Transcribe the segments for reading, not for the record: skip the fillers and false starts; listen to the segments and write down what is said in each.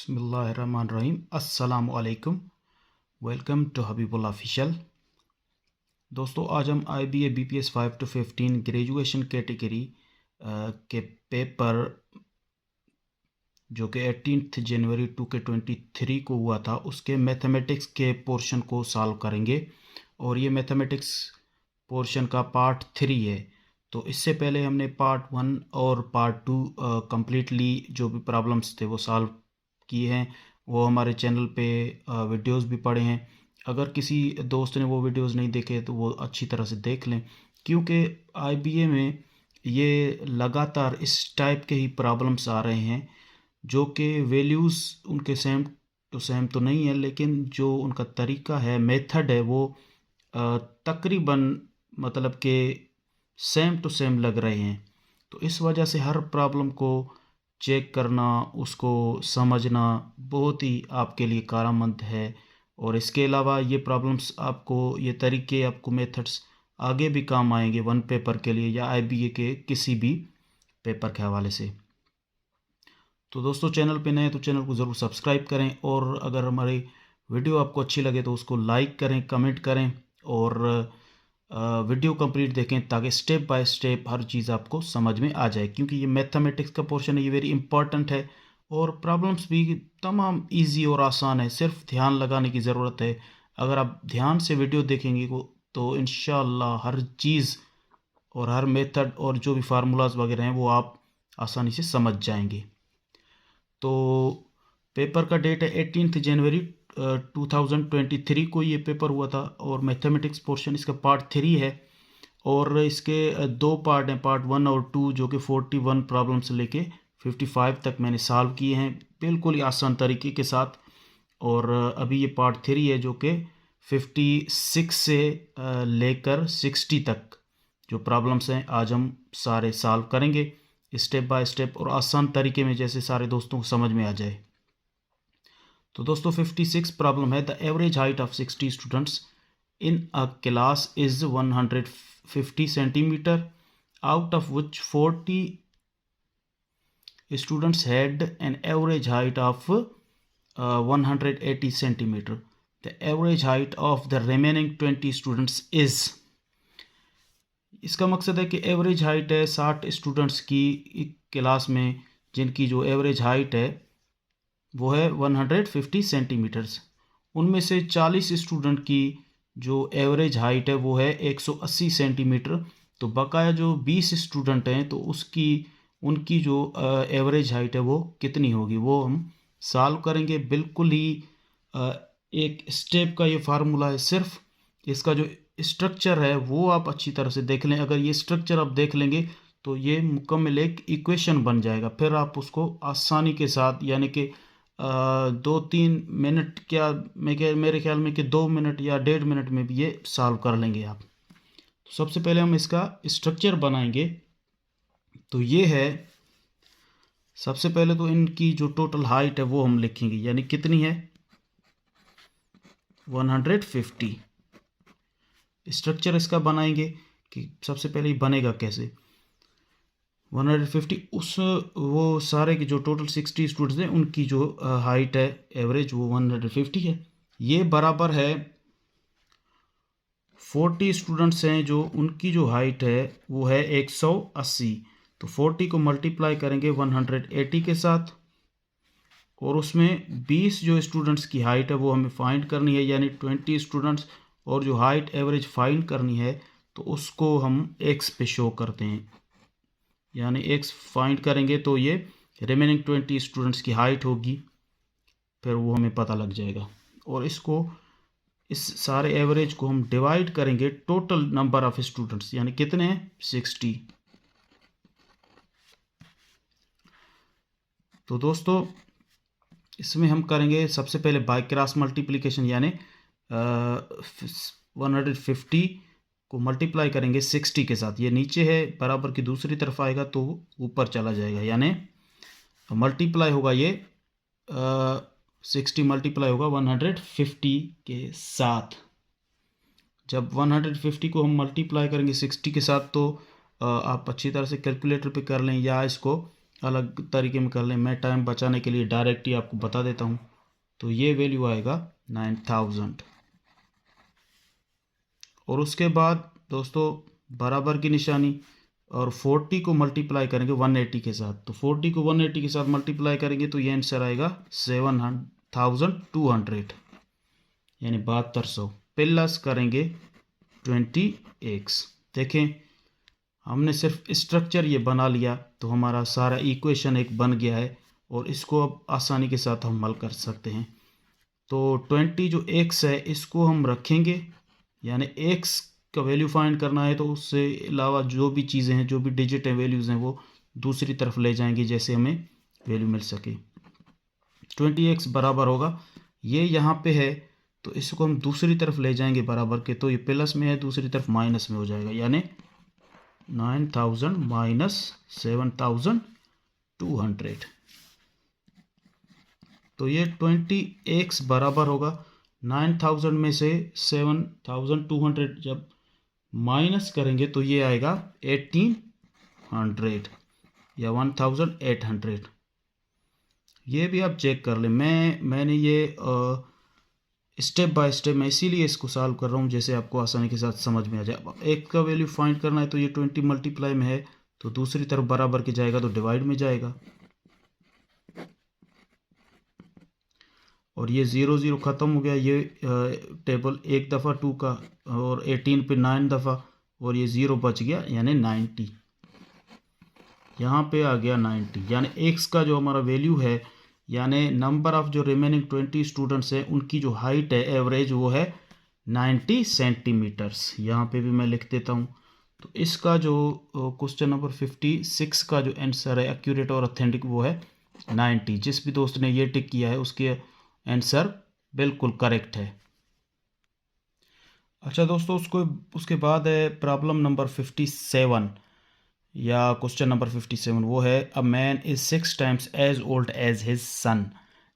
बिस्मिल्लाहिर्रहमानिर्रहीम। अस्सलाम वालेकुम। Welcome to Habibullah official. दोस्तों, आज हम IBA BPS 5 to 15 graduation category के पेपर जो कि 18 जनवरी 2023 को हुआ था, उसके मैथमेटिक्स के पोर्शन को सॉल्व करेंगे। और ये मैथमेटिक्स पोर्शन का पार्ट 3 है। तो इससे पहले हमने पार्ट 1 और पार्ट 2 कम्प्लीटली जो भी प्रॉब्लम्स थे वो सॉल्व किए हैं। वो हमारे चैनल पे वीडियोस भी पड़े हैं। अगर किसी दोस्त ने वो वीडियोस नहीं देखे तो वो अच्छी तरह से देख लें, क्योंकि IBA में ये लगातार इस टाइप के ही प्रॉब्लम्स आ रहे हैं जो कि वैल्यूज़ उनके सेम तो नहीं है, लेकिन जो उनका तरीका है, मेथड है, वो तकरीबन मतलब कि सेम टू सेम लग रहे हैं। तो इस वजह से हर प्रॉब्लम को चेक करना, उसको समझना बहुत ही आपके लिए कारआमद है। और इसके अलावा ये प्रॉब्लम्स आपको, ये तरीके आपको, मेथड्स आगे भी काम आएंगे वन पेपर के लिए या IBA के किसी भी पेपर के हवाले से। तो दोस्तों, चैनल पे नए तो चैनल को ज़रूर सब्सक्राइब करें, और अगर हमारी वीडियो आपको अच्छी लगे तो उसको लाइक करें, कमेंट करें, और वीडियो कंप्लीट देखें ताकि स्टेप बाय स्टेप हर चीज़ आपको समझ में आ जाए। क्योंकि ये मैथमेटिक्स का पोर्शन है, ये वेरी इंपॉर्टेंट है, और प्रॉब्लम्स भी तमाम इजी और आसान है। सिर्फ ध्यान लगाने की ज़रूरत है। अगर आप ध्यान से वीडियो देखेंगे तो इंशाअल्लाह हर चीज़ और हर मेथड और जो भी फार्मूलाज वगैरह हैं वो आप आसानी से समझ जाएंगे। तो पेपर का डेट है 18 जनवरी 2023 को ये पेपर हुआ था, और मैथमेटिक्स पोर्शन इसका पार्ट 3 है। और इसके दो पार्ट हैं, पार्ट 1 और 2, जो कि 41 प्रॉब्लम से लेके 55 तक मैंने सॉल्व किए हैं बिल्कुल ही आसान तरीके के साथ। और अभी ये पार्ट 3 है जो कि 56 से लेकर 60 तक जो प्रॉब्लम्स हैं आज हम सारे सॉल्व करेंगे स्टेप बाय स्टेप और आसान तरीके में, जैसे सारे दोस्तों को समझ में आ जाए। तो दोस्तों, 56 प्रॉब्लम है। The average height of 60 students in a class is 150 centimetre, out of which 40 students had an average height of 180 centimetre. The average height of the remaining 20 students is. इसका मकसद है कि एवरेज हाइट है 60 students की एक class में, जिनकी जो एवरेज हाइट है वो है 150 सेंटीमीटर्स। उनमें से 40 स्टूडेंट की जो एवरेज हाइट है वो है 180 सेंटीमीटर। तो बकाया जो 20 स्टूडेंट हैं तो उनकी जो एवरेज हाइट है वो कितनी होगी, वो हम सॉल्व करेंगे। बिल्कुल ही एक स्टेप का ये फार्मूला है। सिर्फ इसका जो स्ट्रक्चर है वो आप अच्छी तरह से देख लें। अगर ये स्ट्रक्चर आप देख लेंगे तो ये मुकम्मल एक इक्वेशन बन जाएगा। फिर आप उसको आसानी के साथ, यानी कि 2-3 मिनट, मेरे ख्याल में कि 2 मिनट या 1.5 मिनट में भी ये सॉल्व कर लेंगे आप। तो सबसे पहले हम इसका स्ट्रक्चर बनाएंगे। तो ये है, सबसे पहले तो इनकी जो टोटल हाइट है वो हम लिखेंगे, यानी कितनी है 150। स्ट्रक्चर इसका बनाएंगे कि सबसे पहले ही बनेगा कैसे 150। वो सारे के जो टोटल 60 स्टूडेंट्स हैं उनकी जो हाइट है एवरेज वो 150 है। ये बराबर है 40 स्टूडेंट्स हैं जो उनकी जो हाइट है वो है 180। तो 40 को मल्टीप्लाई करेंगे 180 के साथ, और उसमें 20 जो स्टूडेंट्स की हाइट है वो हमें फाइंड करनी है, यानी 20 स्टूडेंट्स। और जो हाइट एवरेज फाइंड करनी है तो उसको हम x पे शो करते हैं, यानी x फाइंड करेंगे तो ये रिमेनिंग 20 स्टूडेंट्स की हाइट होगी, फिर वो हमें पता लग जाएगा। और इस सारे एवरेज को हम डिवाइड करेंगे टोटल नंबर ऑफ स्टूडेंट्स, यानी कितने हैं 60। तो दोस्तों, इसमें हम करेंगे सबसे पहले बाय क्रॉस मल्टीप्लिकेशन, यानी 150 को मल्टीप्लाई करेंगे 60 के साथ। ये नीचे है, बराबर की दूसरी तरफ आएगा तो ऊपर चला जाएगा, यानी मल्टीप्लाई होगा ये 60 मल्टीप्लाई होगा 150 के साथ। जब 150 को हम मल्टीप्लाई करेंगे 60 के साथ तो आप अच्छी तरह से कैलकुलेटर पे कर लें, या इसको अलग तरीके में कर लें। मैं टाइम बचाने के लिए डायरेक्ट ही आपको बता देता हूँ। तो ये वैल्यू आएगा 9000। और उसके बाद दोस्तों बराबर की निशानी और 40 को मल्टीप्लाई करेंगे 180 के साथ। तो 40 को 180 के साथ मल्टीप्लाई करेंगे तो ये आंसर आएगा 7200, यानी 7200 प्लस करेंगे 20x। देखें हमने सिर्फ स्ट्रक्चर ये बना लिया तो हमारा सारा इक्वेशन एक बन गया है और इसको अब आसानी के साथ हम हल कर सकते हैं। तो 20 जो x है इसको हम रखेंगे, यानी x का वैल्यू फाइंड करना है तो उससे अलावा जो भी चीज़ें हैं, जो भी डिजिट हैं, वैल्यूज़ हैं, वो दूसरी तरफ ले जाएंगे जैसे हमें वैल्यू मिल सके। 20x बराबर होगा, ये यहाँ पे है तो इसको हम दूसरी तरफ ले जाएंगे बराबर के, तो ये प्लस में है, दूसरी तरफ माइनस में हो जाएगा, यानी 9000 माइनस 7200। तो ये 20x बराबर होगा 9000 में से 7200 जब माइनस करेंगे तो ये आएगा 1800 या 1800। ये भी आप चेक कर लें। मैंने ये स्टेप बाय स्टेप मैं इसीलिए इसको सॉल्व कर रहा हूँ जैसे आपको आसानी के साथ समझ में आ जाए। अब एक का वैल्यू फाइंड करना है तो ये 20 मल्टीप्लाई में है तो दूसरी तरफ बराबर के जाएगा तो डिवाइड में जाएगा, और ये 0 0 ख़त्म हो गया। ये टेबल एक दफ़ा 2 का और 18 पे 9 दफ़ा, और ये 0 बच गया यानी 90। यहाँ पे आ गया 90, यानी x का जो हमारा वैल्यू है, यानी नंबर ऑफ जो रिमेनिंग 20 स्टूडेंट्स हैं उनकी जो हाइट है एवरेज वो है 90 सेंटीमीटर्स। यहाँ पे भी मैं लिख देता हूँ। तो इसका जो क्वेश्चन नंबर 56 का जो आंसर है एक्यूरेट और ऑथेंटिक वो है 90। जिस भी दोस्त ने ये टिक किया है उसके आंसर बिल्कुल करेक्ट है। अच्छा दोस्तों, उसके बाद है प्रॉब्लम नंबर 57 या क्वेश्चन नंबर 57। वो है a man is 6 times as old as his son,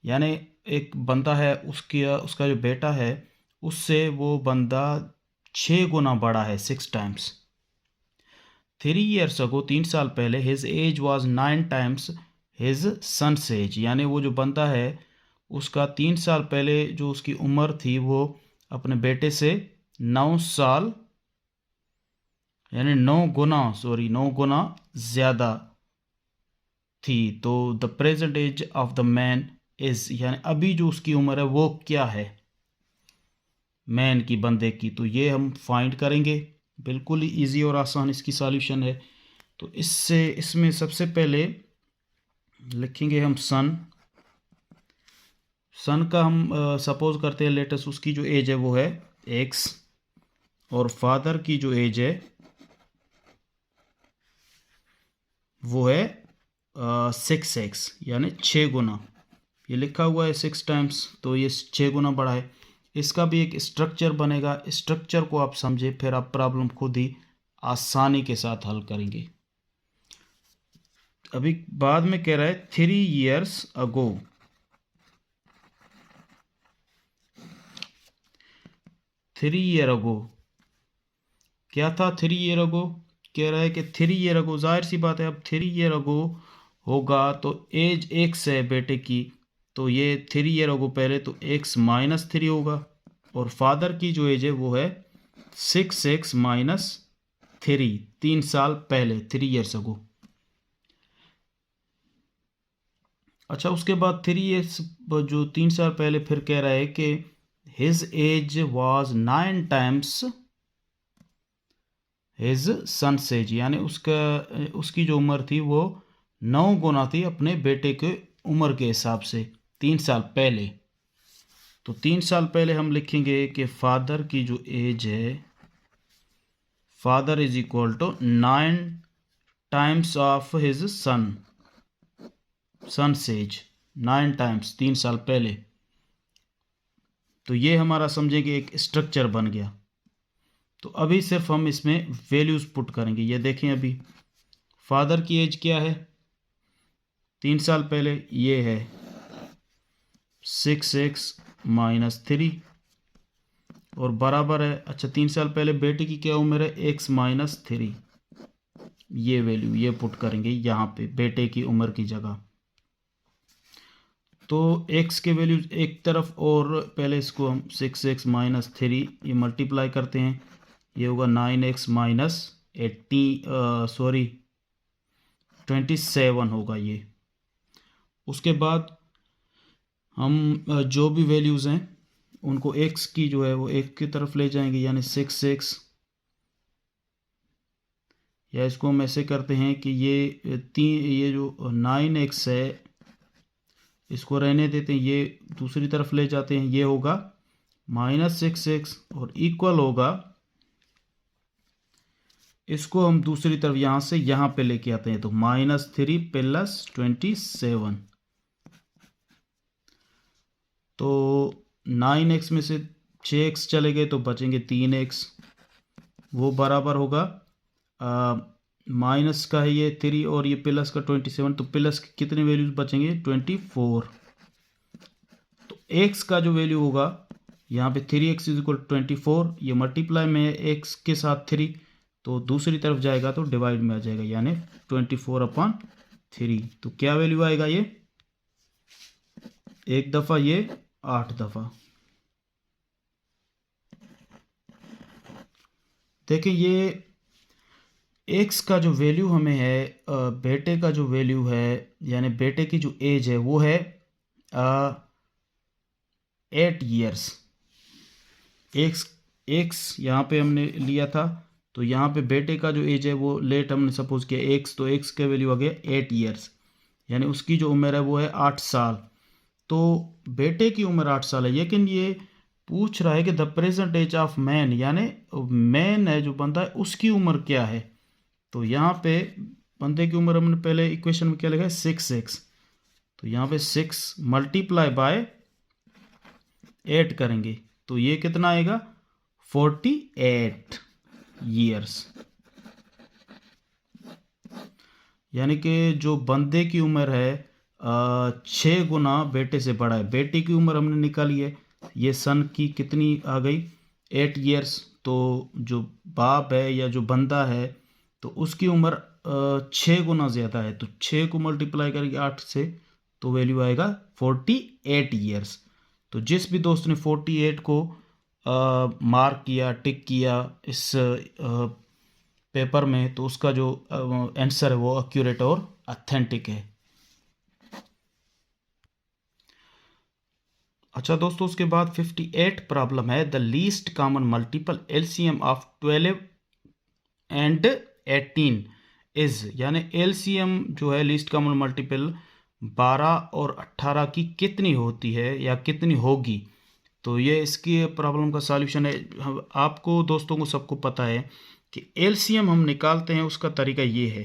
यानी एक बंदा है उसका जो बेटा है उससे वो बंदा 6 गुना बड़ा है, 6 टाइम्स। 3 years अगो 3 साल पहले his age was 9 times his son's age, यानी वो जो बंदा है उसका 3 साल पहले जो उसकी उम्र थी वो अपने बेटे से 9 साल यानी 9 गुना ज़्यादा थी। तो the present age of the man is, यानी अभी जो उसकी उम्र है वो क्या है मैन की, बंदे की। तो ये हम फाइंड करेंगे, बिल्कुल ही इजी और आसान इसकी सॉल्यूशन है। तो इसमें सबसे पहले लिखेंगे हम सन का हम सपोज करते हैं लेटेस्ट उसकी जो एज है वो है x, और फादर की जो एज है वो है 6x, यानी 6 गुना। ये लिखा हुआ है 6 टाइम्स तो ये 6 गुना बड़ा है। इसका भी एक स्ट्रक्चर बनेगा, स्ट्रक्चर को आप समझे फिर आप प्रॉब्लम खुद ही आसानी के साथ हल करेंगे। अभी बाद में कह रहा है 3 years अगो, 3 year अगो क्या था? 3 year अगो कह रहा है कि 3 year अगो, जाहिर सी बात है अब 3 year अगो होगा तो एज x है बेटे की, तो ये 3 year अगो पहले तो x माइनस 3 होगा, और फादर की जो एज है वो है 6x माइनस 3, 3 साल पहले, 3 years अगो। अच्छा, उसके बाद 3 years जो 3 साल पहले फिर कह रहा है कि his age was 9 times his son's age, यानी उसकी जो उम्र थी वो 9 गुना थी अपने बेटे के उम्र के हिसाब से 3 साल पहले। तो 3 साल पहले हम लिखेंगे कि फादर की जो एज है, father is equal to 9 times of his son's age, 9 times 3 साल पहले। तो ये हमारा समझेंगे एक स्ट्रक्चर बन गया। तो अभी सिर्फ हम इसमें वैल्यूज़ पुट करेंगे। ये देखें अभी फादर की एज क्या है 3 साल पहले, ये है 6x माइनस 3, और बराबर है, अच्छा 3 साल पहले बेटे की क्या उम्र है x माइनस 3, ये वैल्यू ये पुट करेंगे यहाँ पे बेटे की उम्र की जगह। तो x के वैल्यू एक तरफ और पहले इसको हम 6x माइनस 3 ये मल्टीप्लाई करते हैं, ये होगा 9x माइनस 27 होगा ये। उसके बाद हम जो भी वैल्यूज़ हैं उनको x की जो है वो एक की तरफ ले जाएंगे, यानी 6x, या इसको हम ऐसे करते हैं कि ये जो 9x है इसको रहने देते हैं, ये दूसरी तरफ ले जाते हैं, ये होगा -6x और इक्वल होगा, इसको हम दूसरी तरफ यहाँ से यहाँ पे लेके आते हैं तो -3 प्लस 27। तो 9x में से 6x चले गए तो बचेंगे 3x, वो बराबर होगा माइनस का है ये 3 और ये प्लस का 27, तो प्लस के कितने वैल्यूज बचेंगे 24। तो x का जो वैल्यू होगा यहाँ पे 3x इज इक्वल 24, ये मल्टीप्लाई में है x के साथ 3 तो दूसरी तरफ जाएगा तो डिवाइड में आ जाएगा, यानी 24/3। तो क्या वैल्यू आएगा ये, एक दफ़ा ये 8 दफ़ा। देखिए ये x का जो वैल्यू हमें है, बेटे का जो वैल्यू है यानी बेटे की जो एज है वो है 8 ईयर्स। x यहाँ पे हमने लिया था तो यहाँ पे बेटे का जो एज है वो लेट हमने सपोज किया x, तो x का वैल्यू आ गया 8 ईयर्स, यानी उसकी जो उम्र है वो है 8 साल। तो बेटे की उम्र 8 साल है, लेकिन ये पूछ रहा है कि the present age of man, यानी मैन है जो बंदा है उसकी उम्र क्या है। तो यहाँ पे बंदे की उम्र हमने पहले इक्वेशन में क्या लिखा है 6x, तो यहाँ पे 6 मल्टीप्लाई बाय 8 करेंगे तो ये कितना आएगा 48 ईयर्स, यानी कि जो बंदे की उम्र है 6 गुना बेटे से बड़ा है। बेटे की उम्र हमने निकाली है, ये सन की कितनी आ गई 8 ईयर्स, तो जो बाप है या जो बंदा है तो उसकी उम्र 6 गुना ज़्यादा है, तो 6 को मल्टीप्लाई करेंगे 8 से तो वैल्यू आएगा 48 ईयर्स। तो जिस भी दोस्त ने 48 को मार्क किया, टिक किया इस पेपर में, तो उसका जो आंसर है वो एक्यूरेट और ऑथेंटिक है। अच्छा दोस्तों, उसके बाद 58 प्रॉब्लम है the least common multiple LCM of 12 and 18 is, यानी एलसीएम जो है लीस्ट कॉमन मल्टीपल 12 और 18 की कितनी होती है या कितनी होगी। तो ये इसकी प्रॉब्लम का सॉल्यूशन है। आपको दोस्तों को सबको पता है कि एलसीएम हम निकालते हैं उसका तरीका ये है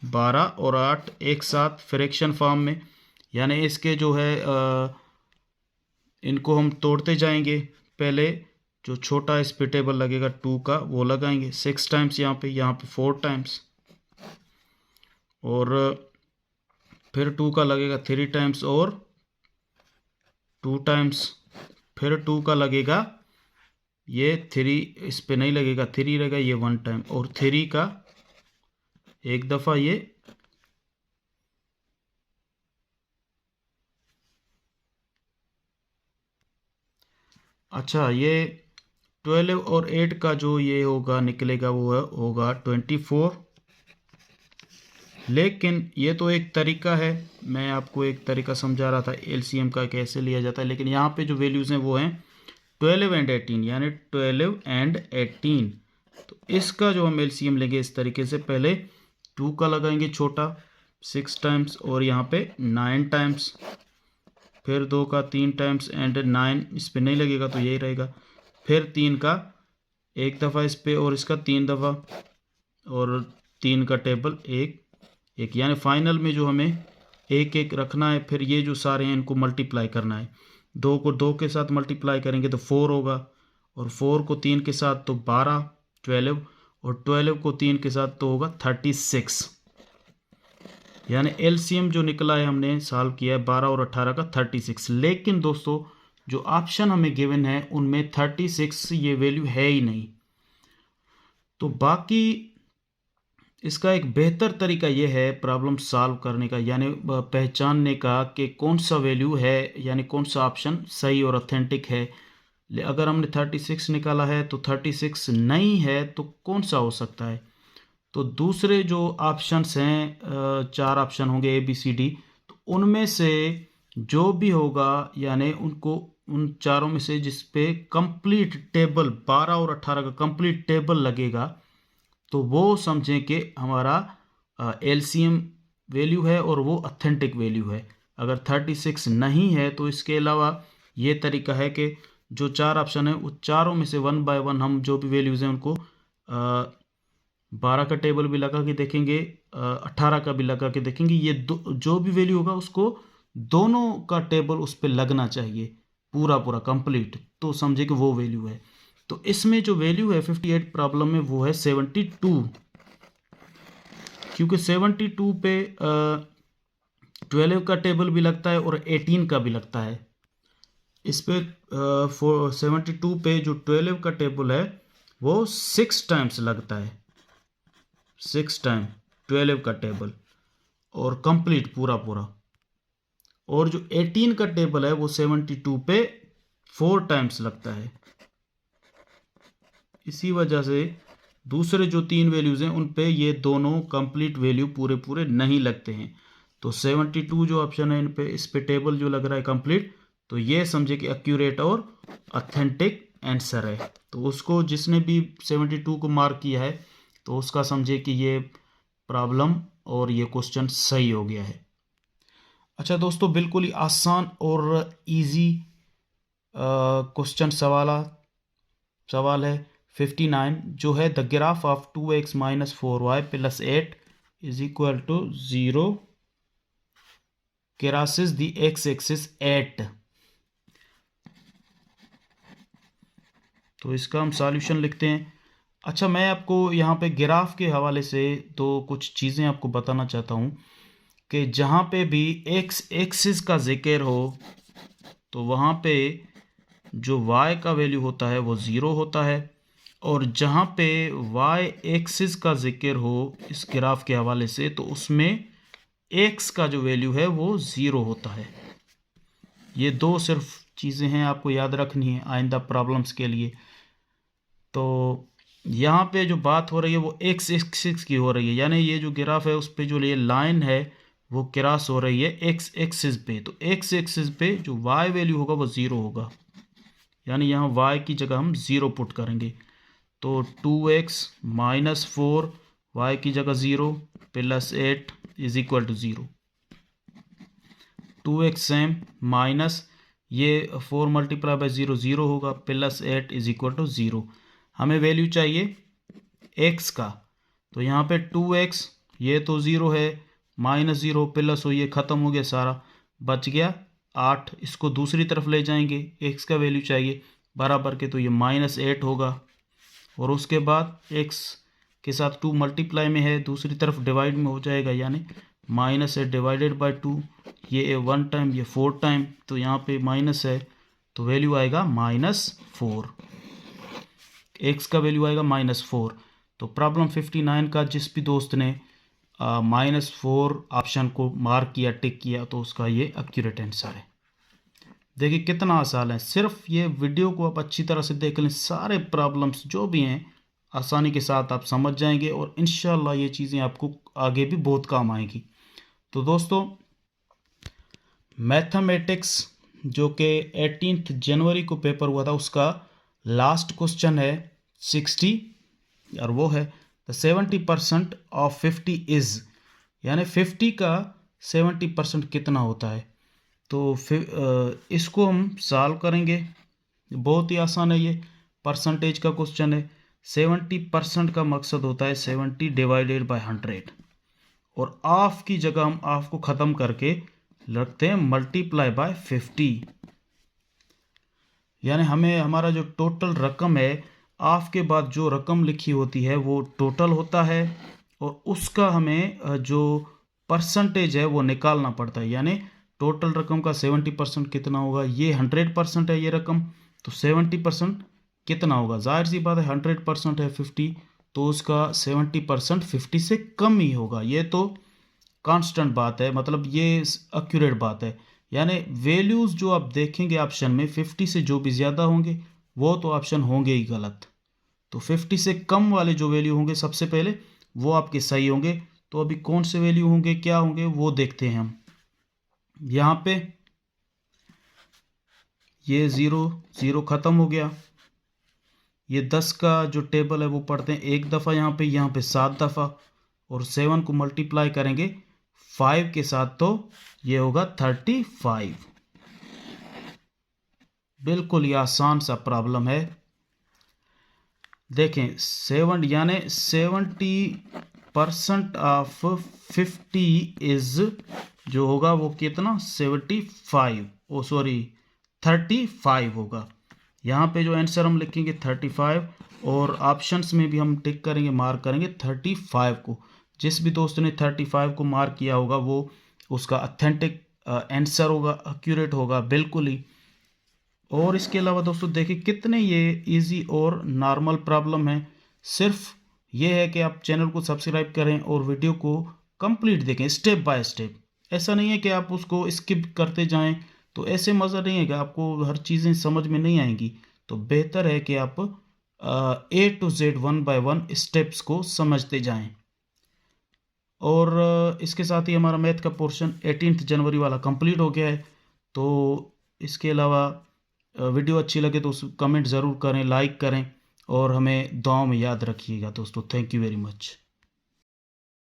12 और 8 एक साथ फ्रैक्शन फॉर्म में, यानी इसके जो है इनको हम तोड़ते जाएंगे। पहले जो छोटा इस पे टेबल लगेगा 2 का वो लगाएंगे 6 टाइम्स यहाँ पे 4 टाइम्स, और फिर 2 का लगेगा 3 टाइम्स और 2 टाइम्स, फिर 2 का लगेगा ये 3 इस पे नहीं लगेगा 3 रहेगा ये 1 टाइम, और 3 का एक दफ़ा ये अच्छा ये 12 और 8 का जो ये होगा निकलेगा वो होगा 24। लेकिन ये तो एक तरीका है, मैं आपको एक तरीका समझा रहा था एलसीएम का कैसे लिया जाता है, लेकिन यहाँ पे जो वैल्यूज़ हैं वो हैं 12 एंड 18, यानी 12 एंड 18। तो इसका जो हम एलसीएम लेंगे इस तरीके से, पहले 2 का लगाएंगे छोटा 6 टाइम्स और यहाँ पे 9 टाइम्स, फिर 2 का 3 टाइम्स एंड 9 इस पर नहीं लगेगा तो यही रहेगा, फिर 3 का एक दफ़ा इस पर और इसका 3 दफ़ा, और 3 का टेबल एक, यानी फाइनल में जो हमें एक एक रखना है। फिर ये जो सारे हैं इनको मल्टीप्लाई करना है, 2 को 2 के साथ मल्टीप्लाई करेंगे तो 4 होगा, और 4 को 3 के साथ तो 12 और 12 को 3 के साथ तो होगा 36, यानी एलसीएम जो निकला है हमने सॉल्व किया है 12 और 18 का 36। लेकिन दोस्तों जो ऑप्शन हमें गिवन है उनमें 36 ये वैल्यू है ही नहीं। तो बाकी इसका एक बेहतर तरीका ये है प्रॉब्लम सॉल्व करने का, यानी पहचानने का कि कौन सा वैल्यू है, यानी कौन सा ऑप्शन सही और ऑथेंटिक है। अगर हमने 36 निकाला है तो 36 नहीं है तो कौन सा हो सकता है। तो दूसरे जो ऑप्शंस हैं, 4 ऑप्शन होंगे ABCD, तो उनमें से जो भी होगा यानी उनको उन चारों में से जिस पे कंप्लीट टेबल 12 और 18 का कंप्लीट टेबल लगेगा तो वो समझें कि हमारा LCM वैल्यू है और वो ऑथेंटिक वैल्यू है। अगर 36 नहीं है तो इसके अलावा ये तरीका है कि जो 4 ऑप्शन है वो चारों में से 1 बाय 1 हम जो भी वैल्यूज़ हैं उनको 12 का टेबल भी लगा के देखेंगे, 18 का भी लगा के देखेंगे। ये जो भी वैल्यू होगा उसको दोनों का टेबल उस पर लगना चाहिए पूरा पूरा कंप्लीट, तो समझे कि वो वैल्यू है। तो इसमें जो वैल्यू है 58 प्रॉब्लम में वो है 72, क्योंककि 72 पे 12 का टेबल भी लगता है और 18 का भी लगता है। इस पे 72 पे जो 12 का टेबल है वो 6 टाइम्स लगता है, 6 टाइम 12 का टेबल और कंप्लीट पूरा पूरा। और जो 18 का टेबल है वो 72 पे 4 टाइम्स लगता है। इसी वजह से दूसरे जो 3 वैल्यूज़ हैं उन पे ये दोनों कंप्लीट वैल्यू पूरे पूरे नहीं लगते हैं। तो 72 जो ऑप्शन है इन पे, इस पे टेबल जो लग रहा है कंप्लीट, तो ये समझे कि एक्यूरेट और ऑथेंटिक आंसर है। तो उसको जिसने भी 72 को मार्क किया है तो उसका समझे कि ये प्रॉब्लम और ये क्वेश्चन सही हो गया है। अच्छा दोस्तों, बिल्कुल ही आसान और इजी क्वेश्चन सवाल है 59, जो है the graph of 2x minus 4y plus 8 is equal to 0 crosses the x axis 8। तो इसका हम सॉल्यूशन लिखते हैं। अच्छा, मैं आपको यहाँ पे ग्राफ के हवाले से तो कुछ चीज़ें आपको बताना चाहता हूँ कि जहाँ पे भी x एक्सिस का जिक्र हो तो वहाँ पे जो y का वैल्यू होता है वो 0 होता है, और जहाँ पे y एक्सिस का जिक्र हो इस ग्राफ के हवाले से तो उसमें x का जो वैल्यू है वो 0 होता है। ये दो सिर्फ चीज़ें हैं आपको याद रखनी है आइंदा प्रॉब्लम्स के लिए। तो यहाँ पे जो बात हो रही है वो x एक्सिस की हो रही है, यानी ये जो ग्राफ है उस पे जो ये लाइन है वो क्रॉस हो रही है x एक्सिस पे। तो x एक्सिस पे जो y वैल्यू होगा वो 0 होगा, यानी यहाँ y की जगह हम 0 पुट करेंगे। तो 2x माइनस 4 y की जगह 0 plus 8 is equal to 0। 2x same minus ये 4 मल्टीप्लाई बाई 0 0 होगा प्लस 8 इज इक्वल टू 0। हमें वैल्यू चाहिए x का, तो यहाँ पे 2x ये तो 0 है, माइनस 0 प्लस हो ये ख़त्म हो गया सारा, बच गया 8। इसको दूसरी तरफ ले जाएंगे, x का वैल्यू चाहिए बराबर के, तो ये माइनस 8 होगा। और उसके बाद x के साथ 2 मल्टीप्लाई में है, दूसरी तरफ डिवाइड में हो जाएगा, यानी माइनस है डिवाइडेड बाई 2, ये 1 टाइम ये 4 टाइम, तो यहाँ पे माइनस है तो वैल्यू आएगा -4, x का वैल्यू आएगा -4। तो प्रॉब्लम 59 का जिस भी दोस्त ने -4 ऑप्शन को मार्क किया, टिक किया, तो उसका ये एक्यूरेट आंसर है। देखिए कितना आसान है, सिर्फ ये वीडियो को आप अच्छी तरह से देख लें, सारे प्रॉब्लम्स जो भी हैं आसानी के साथ आप समझ जाएंगे और इंशाल्लाह ये चीज़ें आपको आगे भी बहुत काम आएंगी। तो दोस्तों, मैथमेटिक्स जो कि 18 जनवरी को पेपर हुआ था उसका लास्ट क्वेश्चन है 60, और वो है द 70% ऑफ 50 इज़, यानी 50 का 70% कितना होता है। तो फिर इसको हम सॉल्व करेंगे, बहुत ही आसान है, ये परसेंटेज का क्वेश्चन है। 70% का मकसद होता है 70 डिवाइडेड बाय 100, और ऑफ की जगह हम ऑफ को ख़त्म करके रखते हैं मल्टीप्लाई बाय 50, यानी हमें हमारा जो टोटल रकम है ऑफ के बाद जो रकम लिखी होती है वो टोटल होता है, और उसका हमें जो परसेंटेज है वो निकालना पड़ता है। यानी टोटल रकम का 70% कितना होगा, ये 100% है ये रकम, तो 70% कितना होगा, जाहिर सी बात है 100% है 50, तो उसका 70% 50 से कम ही होगा। ये तो कांस्टेंट बात है, मतलब ये एक्यूरेट बात है। यानी वैल्यूज़ जो आप देखेंगे ऑप्शन में 50 से जो भी ज़्यादा होंगे वो तो ऑप्शन होंगे ही गलत। तो 50 से कम वाले जो वैल्यू होंगे सबसे पहले वो आपके सही होंगे। तो अभी कौन से वैल्यू होंगे, क्या होंगे, वो देखते हैं हम। यहाँ पे ये 0 0 ख़त्म हो गया। ये 10 का जो टेबल है वो पढ़ते हैं एक दफ़ा, यहाँ पे 7 दफ़ा, और 7 को मल्टीप्लाई करेंगे 5 के साथ तो ये होगा 35। बिल्कुल ये आसान सा प्रॉब्लम है। देखें 7 यानी 70% ऑफ 50 इज जो होगा वो कितना 75, ओ सॉरी 35 होगा। यहाँ पे जो आंसर हम लिखेंगे 35, और ऑप्शंस में भी हम टिक करेंगे, मार्क करेंगे 35 को। जिस भी दोस्त ने 35 को मार्क किया होगा वो उसका ऑथेंटिक आंसर होगा, एक्यूरेट होगा बिल्कुल ही। और इसके अलावा दोस्तों देखिए कितने ये इजी और नॉर्मल प्रॉब्लम है। सिर्फ ये है कि आप चैनल को सब्सक्राइब करें और वीडियो को कंप्लीट देखें स्टेप बाय स्टेप। ऐसा नहीं है कि आप उसको स्किप करते जाएं, तो ऐसे मज़ा नहीं है कि आपको हर चीज़ें समझ में नहीं आएंगी। तो बेहतर है कि आप A to Z 1 by 1 steps को समझते जाएं। और इसके साथ ही हमारा मैथ का पोर्शन 18 जनवरी वाला कंप्लीट हो गया है। तो इसके अलावा वीडियो अच्छी लगे तो कमेंट ज़रूर करें, लाइक करें, और हमें दुआओं में याद रखिएगा दोस्तों। Thank you very much.